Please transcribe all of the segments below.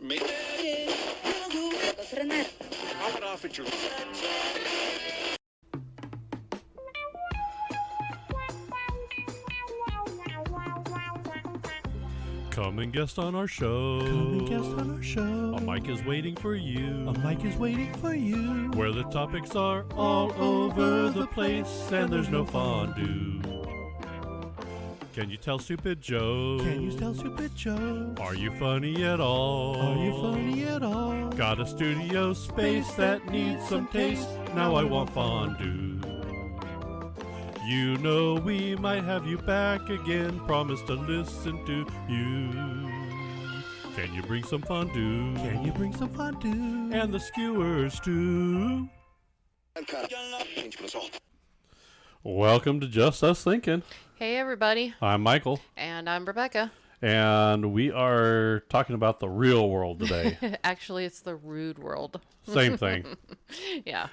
Come and guest on our show. Come and guest on our show. A mic is waiting for you. A mic is waiting for you. Where the topics are all over the place and there's no fondue. Can you tell stupid jokes? Can you tell stupid jokes? Are you funny at all? Are you funny at all? Got a studio space that needs some taste. Now I want fondue. You know we might have you back again. Promise to listen to you. Can you bring some fondue? Can you bring some fondue? And the skewers too. Welcome to Just Us Thinkin. Hey everybody. I'm Michael. And I'm Rebecca. And we are talking about the real world today. Actually, it's the rude world. Same thing. Yeah.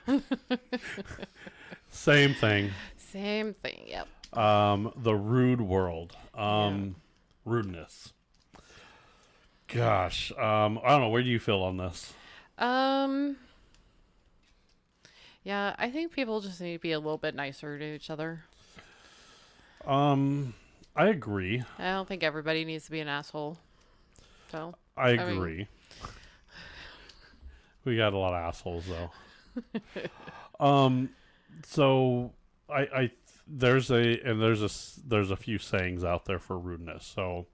Same thing. Same thing, yep. The rude world. Rudeness. Gosh. I don't know. Where do you feel on this? Yeah, I think people just need to be a little bit nicer to each other. I agree. I don't think everybody needs to be an asshole. So I agree. We got a lot of assholes though. So there's a few sayings out there for rudeness. So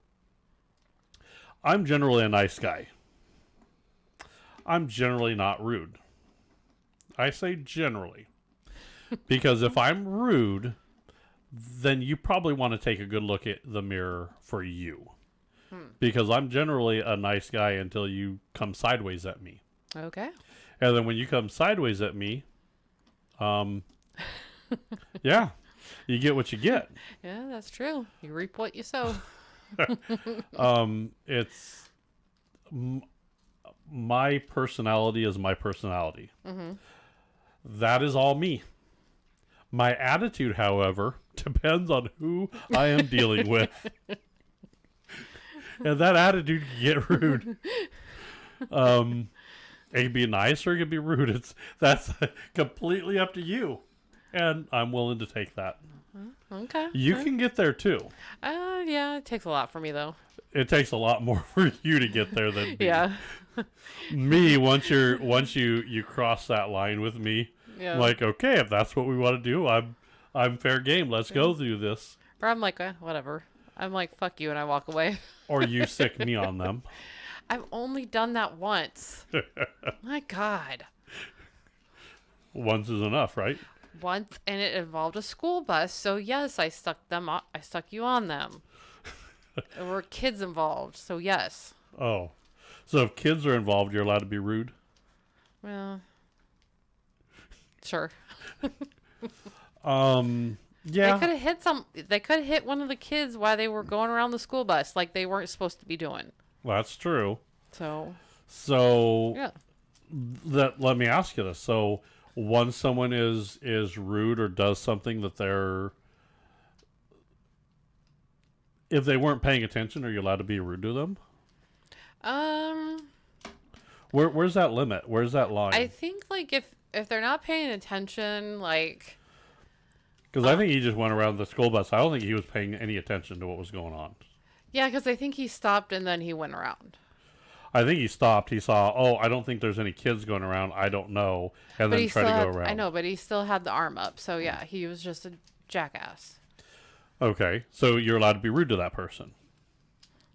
I'm generally a nice guy. I'm generally not rude. I say generally. Because if I'm rude, then you probably want to take a good look at the mirror for you. Because I'm generally a nice guy until you come sideways at me. Okay. And then when you come sideways at me, yeah, you get what you get. Yeah, that's true. You reap what you sow. It's my personality is my personality. Mm-hmm. That is all me. My attitude, however, depends on who I am dealing with. And that attitude can get rude. It can be nice or it can be rude. That's completely up to you. And I'm willing to take that. Okay. You can get there too. Yeah, it takes a lot for me though. It takes a lot more for you to get there than me. Yeah. Me, once you cross that line with me, yeah. Like, okay, if that's what we want to do, I'm fair game. Let's go through this. Or I'm like, whatever. I'm like, fuck you, and I walk away. Or you sick me on them. I've only done that once. My God. Once is enough, right? Once, and it involved a school bus. So yes, I stuck you on them. There were kids involved, so yes. Oh, so if kids are involved, you're allowed to be rude? Well, sure. Yeah. They could have hit one of the kids while they were going around the school bus, like they weren't supposed to be doing. Well, that's true. So yeah. Let me ask you this. So once someone is rude or does something that if they weren't paying attention, are you allowed to be rude to them? Where's that limit? Where's that line? I think like if they're not paying attention, like, because I think he just went around the school bus. I don't think he was paying any attention to what was going on. Yeah, because I think he stopped and then he went around. I think he stopped. He saw, I don't think there's any kids going around. I don't know. And then tried to go around. I know, but he still had the arm up. So yeah, he was just a jackass. Okay, so you're allowed to be rude to that person.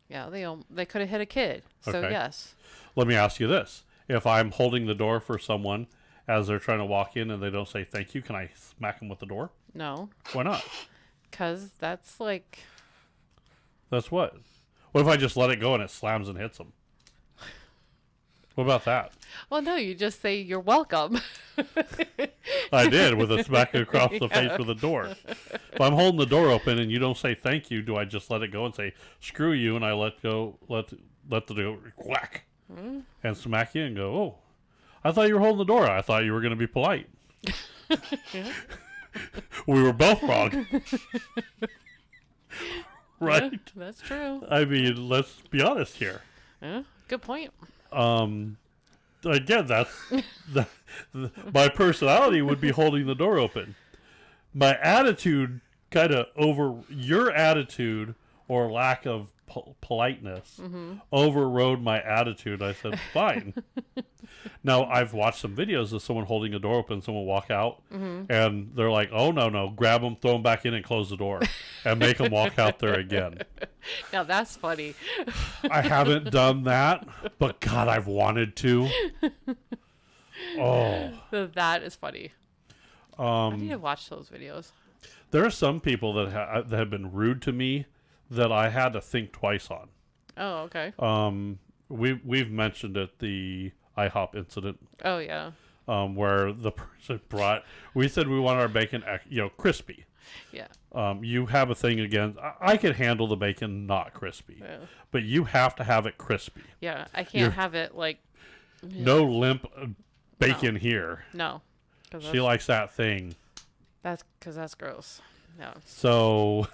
Yeah, they could have hit a kid. So okay. Yes. Let me ask you this. If I'm holding the door for someone as they're trying to walk in and they don't say thank you, can I smack them with the door? No. Why not? Because that's like... That's what? What if I just let it go and it slams and hits them? What about that? Well, no, you just say you're welcome. I did, with a smack across the face with the door. If I'm holding the door open and you don't say thank you, do I just let it go and say screw you and I let the door whack and smack you and go, oh, I thought you were holding the door. I thought you were going to be polite. We were both wrong. Right? Yeah, that's true. I mean, let's be honest here. Yeah, good point. Again, the, my personality would be holding the door open. My attitude kind of your attitude or lack of politeness overrode my attitude. I said, fine. Now, I've watched some videos of someone holding a door open, someone walk out, and they're like, oh, no, grab them, throw them back in, and close the door, and make them walk out there again. Now, that's funny. I haven't done that, but God, I've wanted to. Oh. That is funny. I need to watch those videos. There are some people that have been rude to me that I had to think twice on. Oh, okay. We've mentioned it, the IHOP incident. Oh, yeah. Where the person we said we want our bacon, crispy. Yeah. You have a thing against, I could handle the bacon not crispy, but you have to have it crispy. Yeah, I can't have it like. No limp bacon here. No. She likes that thing. That's because that's gross. No. So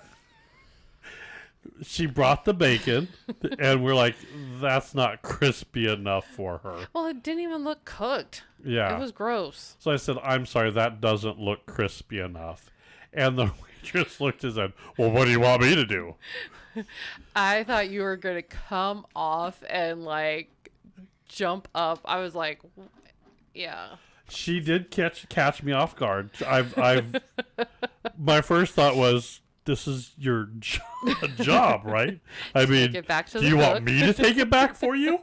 she brought the bacon, and we're like, that's not crispy enough for her. Well, it didn't even look cooked. Yeah. It was gross. So I said, I'm sorry, that doesn't look crispy enough. And the waitress looked and said, well, what do you want me to do? I thought you were going to come off and, like, jump up. I was like, yeah. She did catch me off guard. My first thought was, this is your job, right? I mean, it back to do you want me to take it back for you?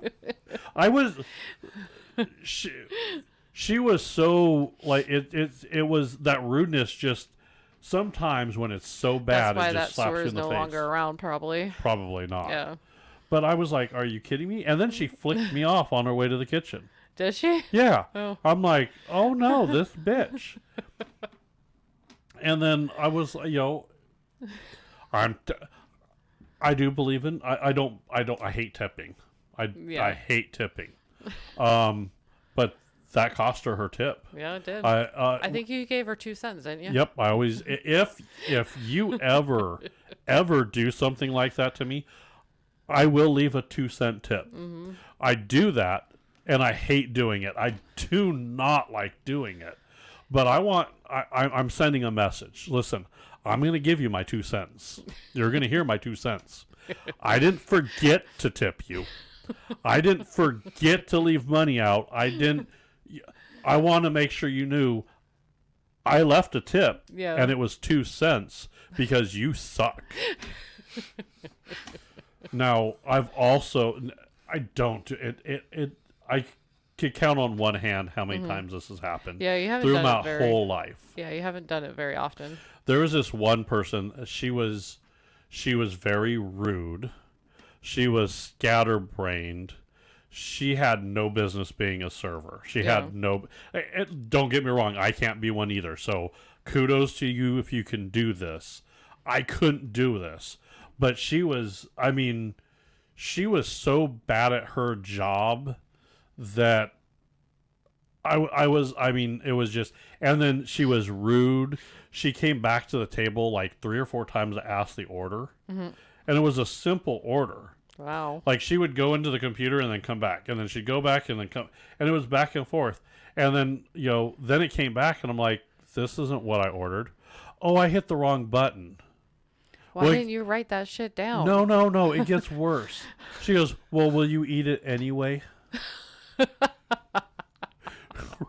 She was so like it was that rudeness. Just sometimes when it's so bad, that's why it just that slaps store you is in the no face. longer around, probably. Probably not. Yeah. But I was like, "Are you kidding me?" And then she flicked me off on her way to the kitchen. Did she? Yeah. Oh. I'm like, "Oh no, this bitch." And then I was, I do believe in. I hate tipping. I hate tipping. But that cost her tip. Yeah, it did. I think you gave her 2 cents, didn't you? Yep. I always if you ever do something like that to me, I will leave a 2-cent tip. Mm-hmm. I do that, and I hate doing it. I do not like doing it. But I'm sending a message. Listen, I'm going to give you my 2 cents. You're going to hear my 2 cents. I didn't forget to tip you. I didn't forget to leave money out. I want to make sure you knew I left a tip, and it was 2 cents because you suck. Now, I don't do it. I could count on one hand how many times this has happened. Yeah, you haven't through done my it whole life. Yeah, you haven't done it very often. There was this one person. She was very rude. She was scatterbrained. She had no business being a server. She had no. Don't get me wrong. I can't be one either. So kudos to you if you can do this. I couldn't do this, but she was. I mean, she was so bad at her job that I was. I mean, it was just. And then she was rude. She came back to the table like 3 or 4 times to ask the order, and it was a simple order. Wow. Like she would go into the computer and then come back, and then she'd go back and then come, and it was back and forth. And then then it came back, and I'm like, this isn't what I ordered. Oh, I hit the wrong button. Why didn't you write that shit down? No. It gets worse. She goes, well, will you eat it anyway?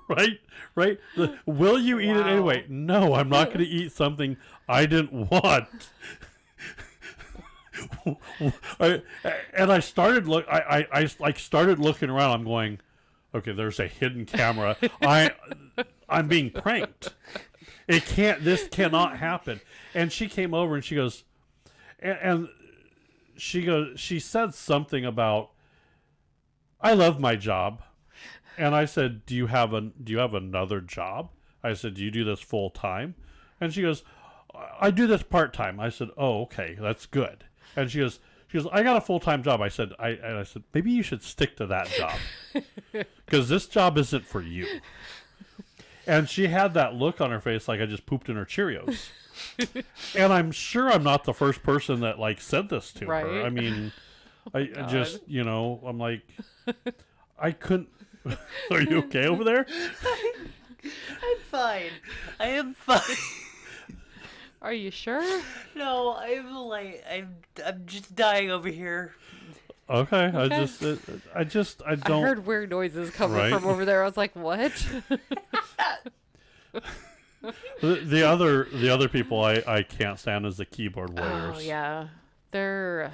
Right? Will you eat it anyway? No, I'm not going to eat something I didn't want. I started started looking around. I'm going, okay, there's a hidden camera. I'm being pranked. This cannot happen. And she came over and she goes, and she said something about, I love my job. And I said, do you have another job? I said, do you do this full time? And she goes, I do this part time. I said, oh, okay, that's good. And she goes, I got a full-time job. I said, maybe you should stick to that job because this job isn't for you. And she had that look on her face like I just pooped in her Cheerios. And I'm sure I'm not the first person that said this to her. I mean, I just, I'm like, I couldn't. Are you okay over there? I'm fine. I am fine. Are you sure? No, I'm just dying over here. Okay. Okay. I I don't. heard weird noises coming Right? from over there. I was like, what? The other people I can't stand is the keyboard warriors. Oh, yeah. They're.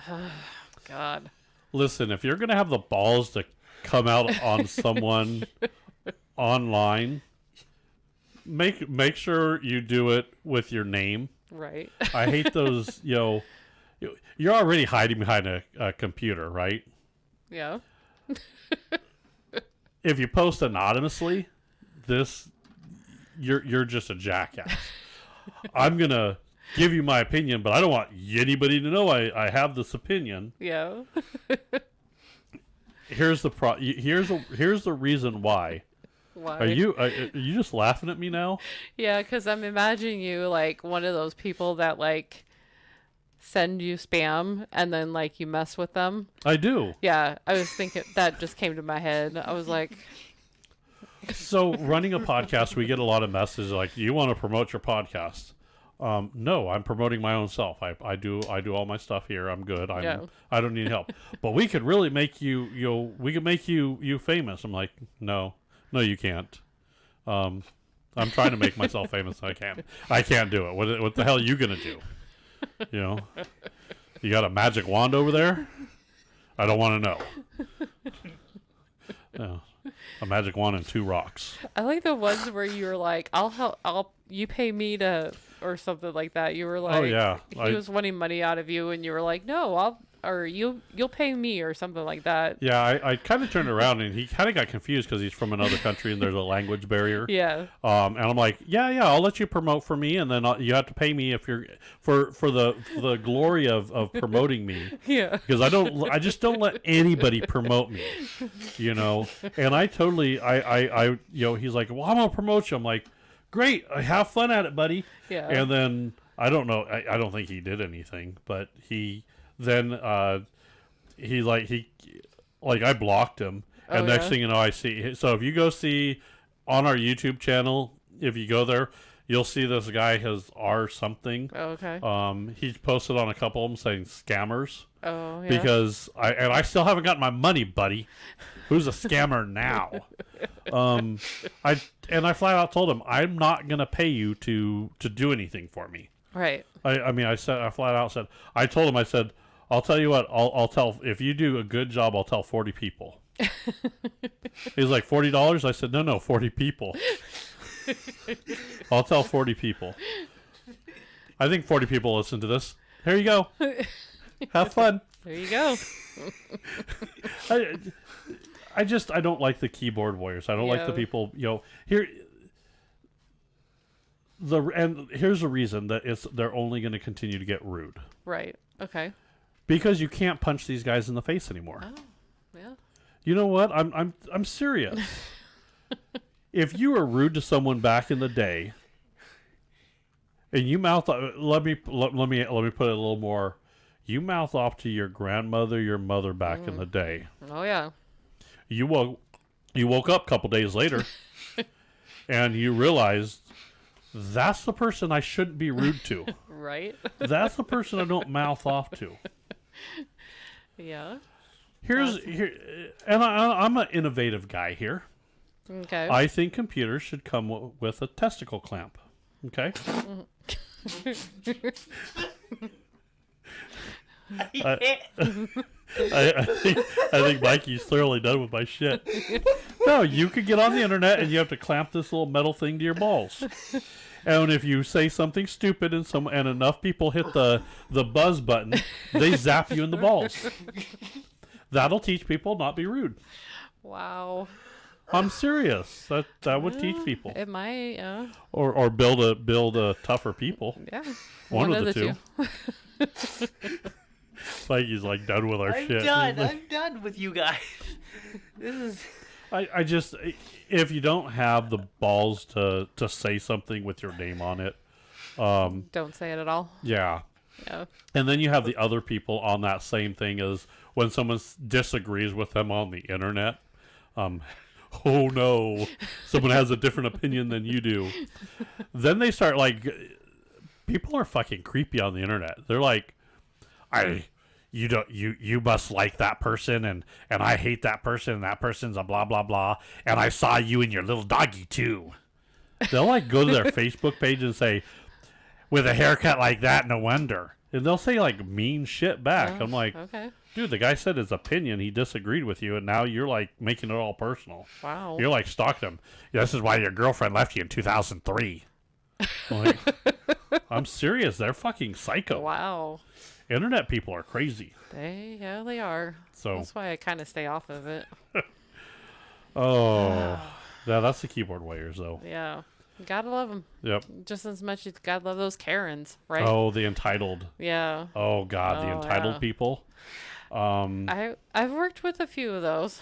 God. Listen, if you're gonna have the balls to come out on someone online, make sure you do it with your name. Right. I hate those. You're already hiding behind a computer, right? Yeah. If you post anonymously, you're just a jackass. I'm gonna give you my opinion, but I don't want anybody to know I have this opinion. Yeah. Here's the reason why. Why? Are you just laughing at me now? Yeah, because I'm imagining you like one of those people that like send you spam and then like you mess with them. I do. Yeah, I was thinking that just came to my head. I was like, So running a podcast, we get a lot of messages like, "Do you want to promote your podcast?" No, I'm promoting my own self. I do all my stuff here. I'm good. Yeah. I don't need help. But we could really make we could make you famous. I'm like, no, you can't. I'm trying to make myself famous. I can't do it. What the hell are you gonna do? You got a magic wand over there? I don't want to know. Yeah. A magic wand and 2 rocks. I like the ones where you were like, you pay me to, or something like that. You were like, Oh, yeah. He was wanting money out of you, and you were like, no, you'll pay me, or something like that. Yeah, I kind of turned around and he kind of got confused because he's from another country and there's a language barrier. Yeah. And I'm like, yeah, I'll let you promote for me, and then you have to pay me if you're for the glory of promoting me. Yeah. Because I just don't let anybody promote me, And I totally, he's like, well, I'm gonna promote you. I'm like, great, have fun at it, buddy. Yeah. And then I don't know, I don't think he did anything, but then I blocked him, and next thing you know, I see. So if you go see on our YouTube channel, if you go there, you'll see this guy has R something. Oh, okay. He's posted on a couple of them saying scammers. Oh, yeah. Because I still haven't gotten my money, buddy. Who's a scammer now? I flat out told him I'm not gonna pay you to do anything for me. Right. I flat out said, I told him, I said, I'll tell you what, I'll tell, if you do a good job, I'll tell 40 people. He's like, $40? I said, no, 40 people. I'll tell 40 people. I think 40 people listen to this. Here you go. Have fun. There you go. I don't like the keyboard warriors. I don't like the people, here. Here's the reason that they're only going to continue to get rude. Right. Okay. Because you can't punch these guys in the face anymore. Oh, yeah. You know what? I'm serious. If you were rude to someone back in the day, and you mouth, let me put it a little more. You mouth off to your grandmother, your mother back in the day. Oh yeah. You woke up a couple days later, and you realized that's the person I shouldn't be rude to. Right. That's the person I don't mouth off to. Yeah. And I'm an innovative guy here. Okay. I think computers should come with a testicle clamp. Okay. I think Mikey's thoroughly done with my shit. No, you could get on the internet and you have to clamp this little metal thing to your balls. And if you say something stupid and enough people hit the buzz button, they zap you in the balls. That'll teach people not be rude. Wow. I'm serious. That would teach people. It might, yeah. Or build a tougher people. Yeah. One of the two. Like he's like done with our shit. I'm done with you guys. This is. I just, if you don't have the balls to say something with your name on it, don't say it at all. yeah. Yeah. And then you have the other people on that same thing as when someone disagrees with them on the internet. Oh no, someone has a different opinion than you do. Then they start like, people are fucking creepy on the internet. They're like, you must like that person, and I hate that person, and that person's a blah blah blah, and I saw you and your little doggy too. They'll like go to their Facebook page and say, with a haircut like that, no wonder. And they'll say like mean shit back. Oh, I'm like, okay. dude, the guy said his opinion. He disagreed with you, and now you're like making it all personal. Wow. You're like stalking him. Yeah, this is why your girlfriend left you in 2003. I'm like, I'm serious. They're fucking psycho. Wow. Internet people are crazy. They are. So That's why I kind of stay off of it. yeah, that's the keyboard warriors though. Yeah. Gotta love them. Yep. Just as much as gotta love those Karens, right? Oh, the entitled. Yeah. Oh God, the Oh, entitled yeah. people. I've worked with a few of those.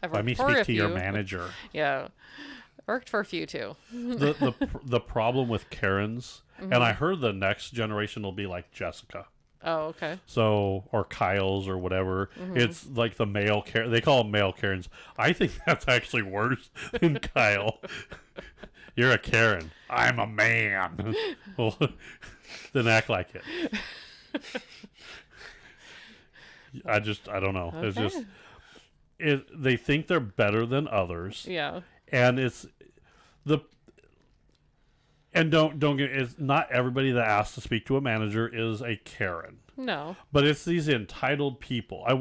I've Let me worked for speak a to your few. manager. Yeah. Worked for a few too. The problem with Karens, and I heard the next generation will be like Jessica. Oh, okay. So, or Kyle's or whatever. It's like the male Karen. They call them male Karens. I think that's actually worse than Kyle. You're a Karen. I'm a man. Well, then act like it. I don't know. Okay. It's just, they think they're better than others. Yeah. And don't get, it's not everybody that asks to speak to a manager is a Karen. No. But it's these entitled people. I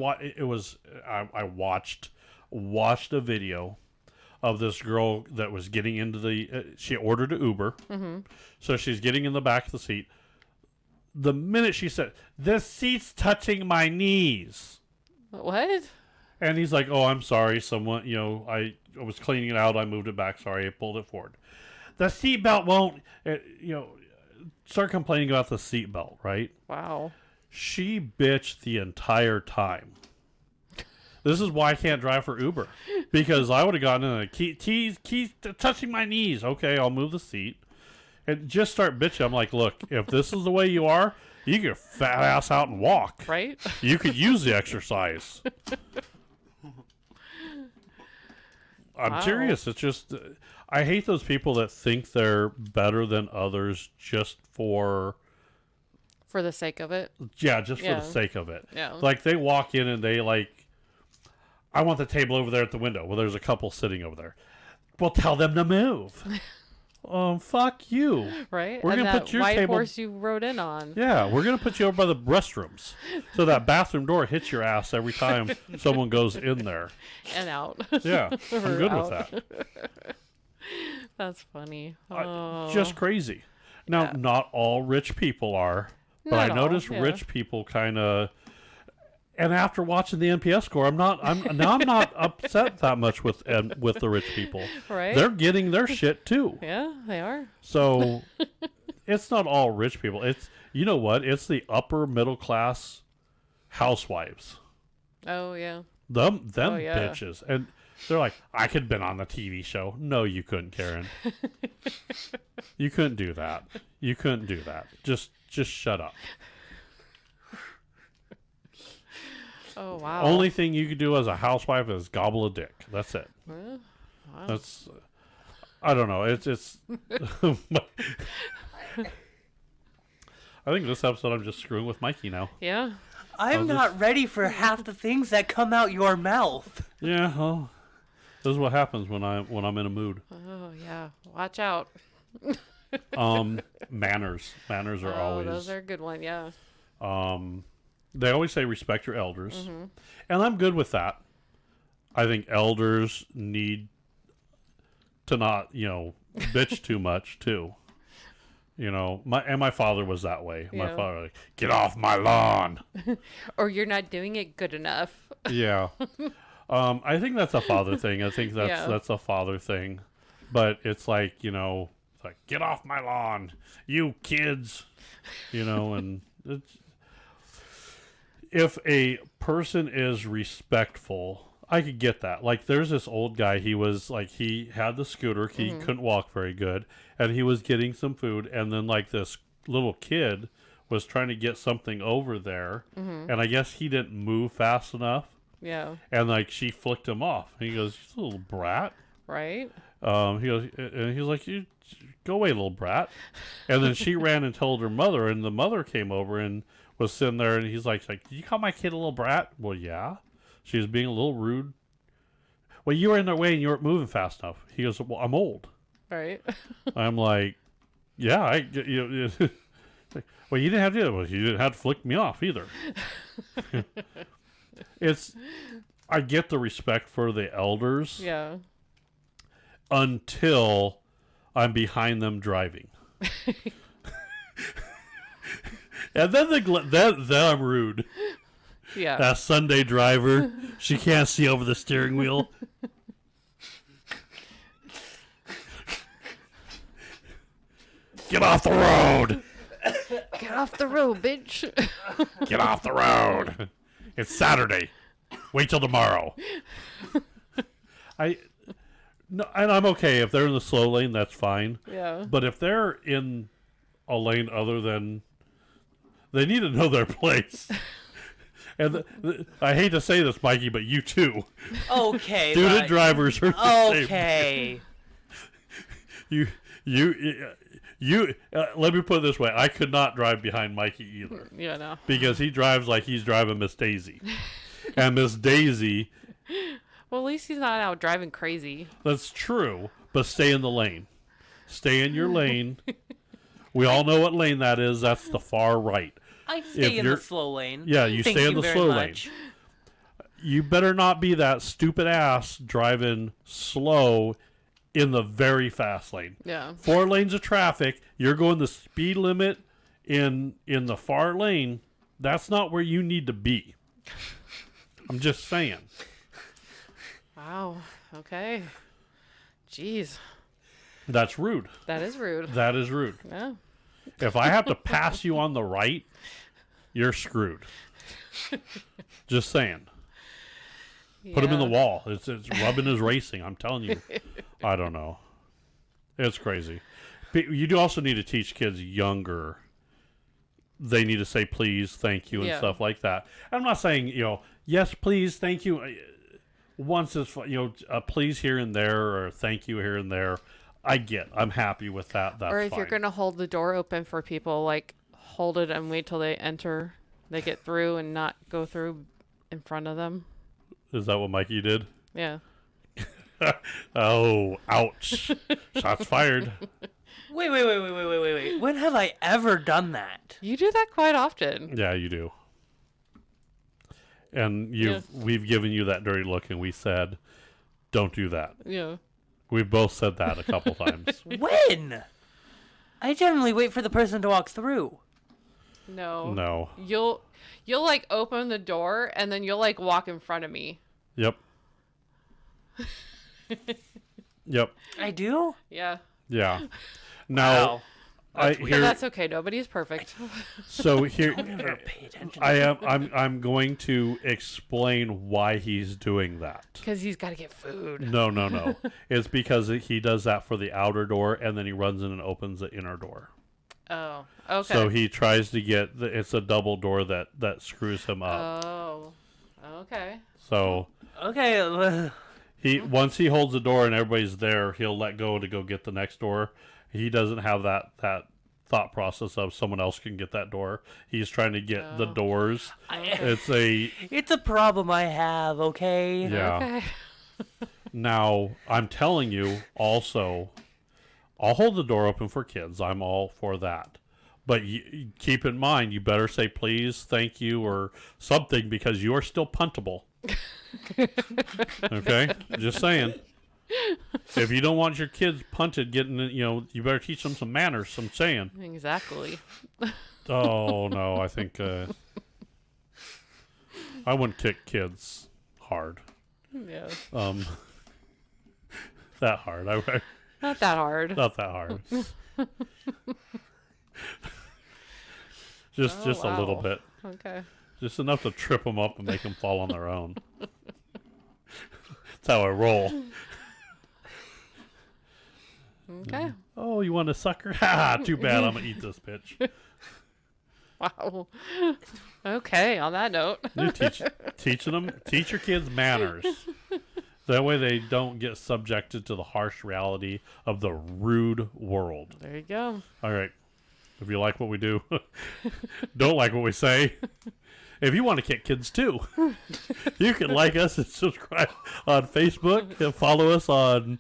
watched a video of this girl that was getting into the. She ordered an Uber, so she's getting in the back of the seat. The minute she said, "The seat's touching my knees," What? and he's like, "Oh, I'm sorry. Someone, I was cleaning it out. I moved it back. Sorry, I pulled it forward. The seatbelt won't." Start complaining about the seatbelt, right? Wow. She bitched the entire time. This is why I can't drive for Uber. Because I would have gotten in a keys touching my knees. Okay, I'll move the seat. And just start bitching. I'm like, look, if this is the way you are, you get your fat ass out and walk. Right? You could use the exercise. I'm Wow. serious. It's just, I hate those people that think they're better than others just for... For the sake of it. Yeah, just for Yeah. the sake of it. Yeah. Like, they walk in and they, like, I want the table over there at the window. Well, there's a couple sitting over there. Well, tell them to move. Fuck you. Right? We're and gonna that put your white table... horse you rode in on. Yeah, we're going to put you over by the restrooms. So that bathroom door hits your ass every time someone goes in there. And out. Yeah, I'm Or good out. with that. That's funny. Oh. Just crazy. Now, Yeah. not all rich people are, but Not I all, noticed yeah. rich people kind of. And after watching the NPS score, I'm not upset that much with the rich people. Right? They're getting their shit too. Yeah, they are. So it's not all rich people. It's, you know what? It's the upper middle class housewives. Oh, yeah. Them Oh, yeah. bitches. And they're like, I could have been on the TV show. No, you couldn't, Karen. You couldn't do that. You couldn't do that. Just shut up. Oh, wow. Only thing you could do as a housewife is gobble a dick. That's it. Well, wow. That's, I don't know. It's I think this episode I'm just screwing with Mikey now. Yeah. I'm not ready for half the things that come out your mouth. Yeah, well, this is what happens when I'm in a mood. Oh, yeah. Watch out. Manners are Oh, always. those are a good one. Yeah. They always say respect your elders, and I'm good with that. I think elders need to not, bitch too much too. My father was that way. My Yeah. father, like, get off my lawn. Or you're not doing it good enough. Yeah. I think that's a father thing. I think that's a father thing. But it's like, it's like, get off my lawn, you kids. And it's, if a person is respectful, I could get that. Like, there's this old guy, he was like, he had the scooter, he couldn't walk very good, and he was getting some food, and then like this little kid was trying to get something over there, and I guess he didn't move fast enough. Yeah. And like she flicked him off. And he goes, "You little brat." Right? He goes, and he's like, "You go away, little brat." And then she ran and told her mother, and the mother came over and was sitting there, and he's like, "Did you call my kid a little brat?" Well, yeah. She was being a little rude. Well, you were in their way and you weren't moving fast enough. He goes, "Well, I'm old." Right? I'm like, "Yeah, well, you didn't have to do that. Well, you didn't have to flick me off either." I get the respect for the elders Yeah. until I'm behind them driving. And then then I'm rude. Yeah. That Sunday driver, she can't see over the steering wheel. Get off the road! Get off the road, bitch. Get off the road! It's Saturday. Wait till tomorrow. No, and I'm okay if they're in the slow lane. That's fine. Yeah. But if they're in a lane other than, they need to know their place. And I hate to say this, Mikey, but you too. Okay. Student but- drivers are the same. Okay. Let me put it this way: I could not drive behind Mikey either Yeah, no. because he drives like he's driving Miss Daisy, and Miss Daisy. Well, at least he's not out driving crazy. That's true, but stay in the lane. Stay in your lane. We all know what lane that is. That's the far right. I If stay in the you're- slow lane. Yeah, you Thank stay in you the very slow much. lane. You better not be that stupid ass driving slow in the very fast lane. Yeah. 4 lanes of traffic. You're going the speed limit in the far lane. That's not where you need to be. I'm just saying. Wow. Okay. Jeez. That's rude. That is rude. That is rude. Yeah. If I have to pass you on the right, you're screwed. Just saying. Put him in the Yeah. wall. It's rubbing his racing. I'm telling you. I don't know. It's crazy. But you do also need to teach kids younger. They need to say please, thank you, and Yeah. stuff like that. I'm not saying, yes, please, thank you. Once it's, a please here and there or thank you here and there. I'm happy with that. That's Or if fine. you're going to hold the door open for people, like hold it and wait till they enter, they get through and not go through in front of them. Is that what Mikey did? Yeah. Oh, ouch. Shots fired. Wait. When have I ever done that? You do that quite often. Yeah, you do. And we've given you that dirty look, and we said, don't do that. Yeah. We've both said that a couple times. When? I generally wait for the person to walk through. No. No. You'll like open the door and then you'll like walk in front of me. Yep. Yep. I do? Yeah. Yeah. Now, Wow. But here. that's okay. Nobody's perfect. So here, Never pay attention. I'm going to explain why he's doing that. Because he's got to get food. No. It's because he does that for the outer door, and then he runs in and opens the inner door. Oh. Okay. So he tries to get it's a double door that screws him up. Oh. Okay. So Okay. once he holds the door and everybody's there, he'll let go to go get the next door. He doesn't have that thought process of someone else can get that door. He's trying to get the doors. It's a problem I have, okay? Yeah. Okay. Now, I'm telling you also, I'll hold the door open for kids. I'm all for that. But keep in mind, you better say please, thank you, or something because you are still puntable. Okay? Just saying. If you don't want your kids punted, you better teach them some manners. I'm saying. Exactly. Oh no, I think I wouldn't kick kids hard. Yeah. That hard. Not that hard. Not that hard. just Oh, a little wow. bit. Okay. Just enough to trip them up and make them fall on their own. That's how I roll. Okay. Oh, you want a sucker? Ha! Too bad. I'm gonna eat this bitch. Wow. Okay, on that note. You teach your kids manners. That way they don't get subjected to the harsh reality of the rude world. There you go. All right. If you like what we do, don't like what we say. If you want to kick kids too, you can like us and subscribe on Facebook and follow us on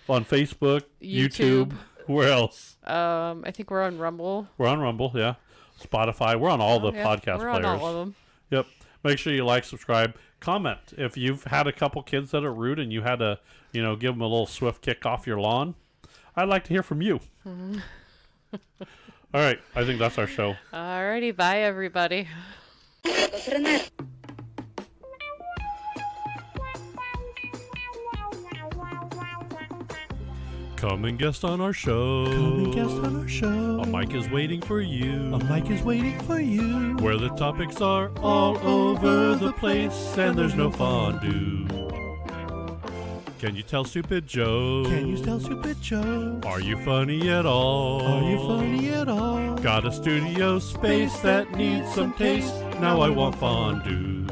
Facebook, YouTube. Where else? I think we're on Rumble. We're on Rumble, yeah. Spotify. We're on all the podcast we're players. on all of them. Yep. Make sure you like, subscribe, comment. If you've had a couple kids that are rude and you had to, give them a little swift kick off your lawn, I'd like to hear from you. Mm-hmm. All right. I think that's our show. Alrighty, bye everybody. Come and guest on our show. Come and guest on our show. A mic is waiting for you. A mic is waiting for you. Where the topics are all over the place and there's no fondue. Can you tell stupid jokes? Can you tell stupid jokes? Are you funny at all? Are you funny at all? Got a studio space that needs some taste. Now I want fondue.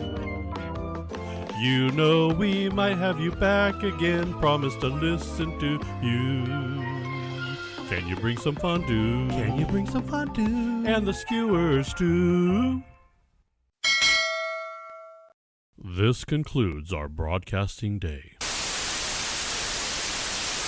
You know we might have you back again. Promise to listen to you. Can you bring some fondue? Can you bring some fondue? And the skewers too. This concludes our broadcasting day.